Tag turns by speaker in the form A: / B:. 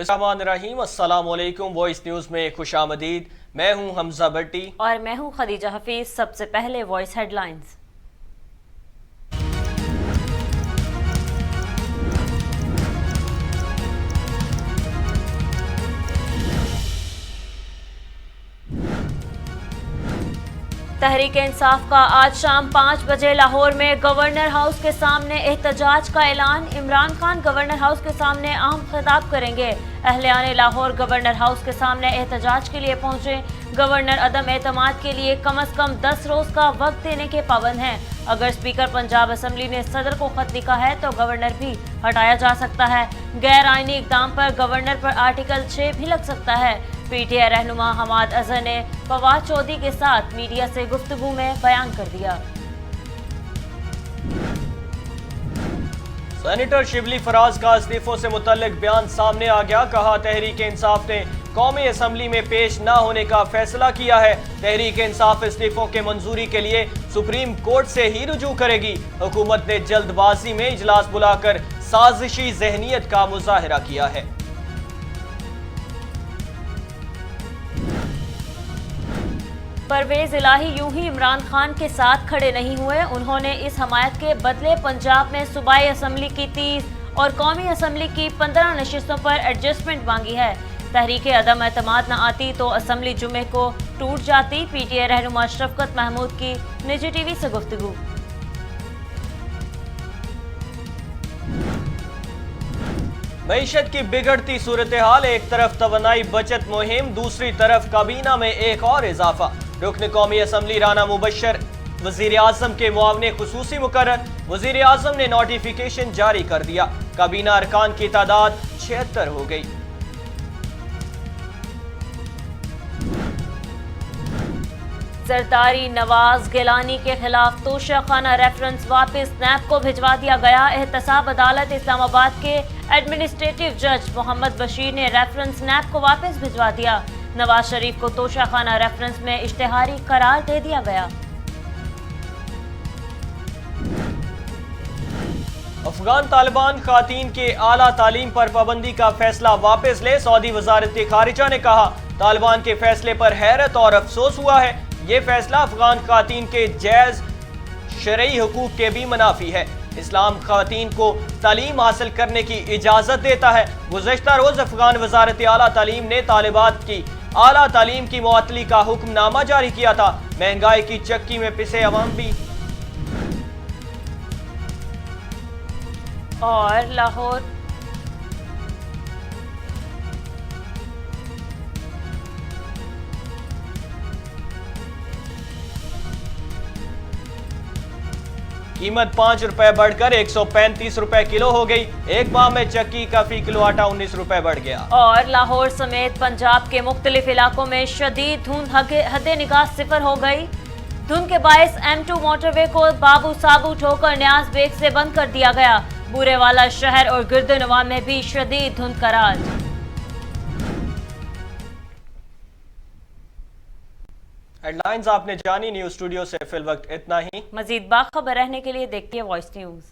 A: बिस्मिल्लाहिर्रहमानिर्रहीम, अस्सलाम वालेकुम। वॉइस न्यूज़ में खुशामदीद। मैं हूं हमजा भट्टी
B: और मैं हूं खदीजा हफीज। सबसे पहले वॉइस हेडलाइंस। तहरीक इंसाफ का आज शाम 5 बजे लाहौर में गवर्नर हाउस के सामने एहतजाज का ऐलान। इमरान खान गवर्नर हाउस के सामने अहम खिताब करेंगे। अहलियाने लाहौर गवर्नर हाउस के सामने एहतजाज के लिए पहुंचे। गवर्नर अदम एतमाद के लिए कम अज कम 10 रोज का वक्त देने के पाबंद हैं। अगर स्पीकर पंजाब असम्बली ने सदर को खत लिखा है तो गवर्नर भी हटाया जा सकता है। गैर आईनी इकदाम पर गवर्नर पर आर्टिकल 6 भी लग सकता है। पीटीआई रहनुमा हमाद अजहर ने फवाद चौधरी के साथ मीडिया से गुफ्तगू में बयान कर दिया।
A: सेनेटर शिबली फराज का इस्तीफों से मुतल्लिक बयान सामने आ गया। कहा, तहरीक इंसाफ ने कौमी असम्बली में पेश न होने का फैसला किया है। तहरीक इंसाफ इस्तीफों के मंजूरी के लिए सुप्रीम कोर्ट से ही रुजू करेगी। हुकूमत ने जल्दबाजी में इजलास बुलाकर साजिशी जहनीत का मुजाहरा किया है।
B: परवेज इलाही यूं ही इमरान खान के साथ खड़े नहीं हुए। उन्होंने इस हमायत के बदले पंजाब में सूबाई असम्बली की 30 और कौमी असम्बली की 15 नशिस्तों पर एडजस्टमेंट मांगी है। तहरीक अदम एतमाद न आती तो असम्बली जुमे को टूट जाती। पीटीआई रहनुमा शफकत महमूद की निजी टीवी से गुफ्तगू।
A: मईशत की बिगड़ती सूरत हाल, एक तरफ तवानाई बचत मुहिम, दूसरी तरफ काबीना में एक और इजाफा। रुकन कौमी असम्बली राना मुबशर वजीर आजम के मुआवने खुसूसी मुकर्रर। वजीर आजम ने नोटिफिकेशन जारी कर दिया। काबीना अरकान की तादाद 76 हो गई।
B: जरदारी नवाज गिलानी के खिलाफ तोशाखाना रेफरेंस वापस नैब को भिजवा दिया गया। एहतसाब अदालत इस्लामाबाद के एडमिनिस्ट्रेटिव जज मोहम्मद बशीर ने रेफरेंस नैब को वापस भिजवा दिया। नवाज शरीफ को तोशाखाना रेफरेंस में इश्तेहारी करार दे दिया गया।
A: अफगान तालिबान खातीन के आला तालीम पर पाबंदी का फैसला वापस ले। सऊदी वजारत खारिजा ने कहा, तालिबान के फैसले पर हैरत और अफसोस हुआ है। ये फैसला अफगान खातीन के जायज शरई हुकूक के भी मुनाफी है। इस्लाम खातीन को तालीम हासिल करने की इजाजत देता है। गुज़श्ता रोज अफगान वजारत आला तालीम ने तालिबात की आला तालीम की मुअत्तली का हुक्मनामा जारी किया था। महंगाई की चक्की में पिसे अवाम भी।
B: और लाहौर
A: कीमत 5 रुपए बढ़कर 135 रुपए किलो हो गई। एक माह में चक्की का फी किलो आटा 19 रुपए बढ़ गया।
B: और लाहौर समेत पंजाब के मुख्तलिफ इलाकों में शदीद धुंध हद निगाह सिफर हो गई। धुंध के बायस M2 मोटरवे को बाबू साबू ठोकर न्याज बेग से बंद कर दिया गया। बूरेवाला शहर और गिरदनवा में भी शदीद धुंध का राज।
A: हेडलाइंस आपने जानी। न्यूज़ स्टूडियो से फिल वक्त इतना ही।
B: मजीद बाखबर रहने के लिए देखती है वॉइस न्यूज़।